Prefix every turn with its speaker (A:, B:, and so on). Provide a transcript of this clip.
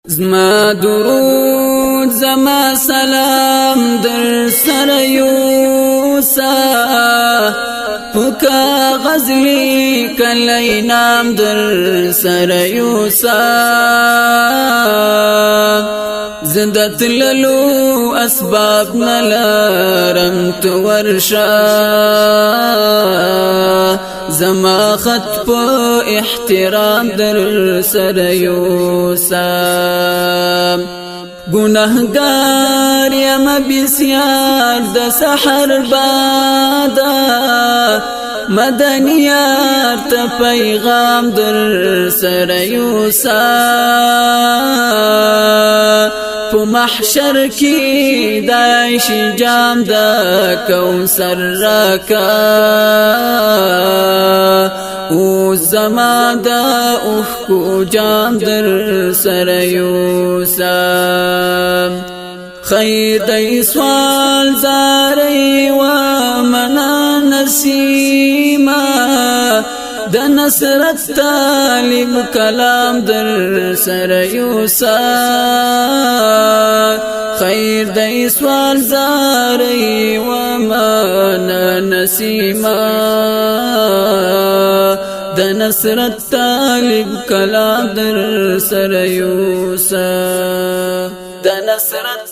A: زما درود زما سلام در سر یوسا پکا غزلی کلی نام در سر یوسا زندت للو اسباب نلارم تو ورشا زما خط پا احترام در سر یوسا گناهگار یم بسیار د سحر بادا مدنیار ته پیغام در سر یوسا په محشر کی دایش جام دا کوثر راکا او زما دا اوخکو جام در سر یوسا خیر دی سوال زاری و منا نسیما د نصرت طالب کلام در سر یوسا خیر دی سوال زاری و منا نسیما د نصرت طالب کلام در سر یوسا د نصرت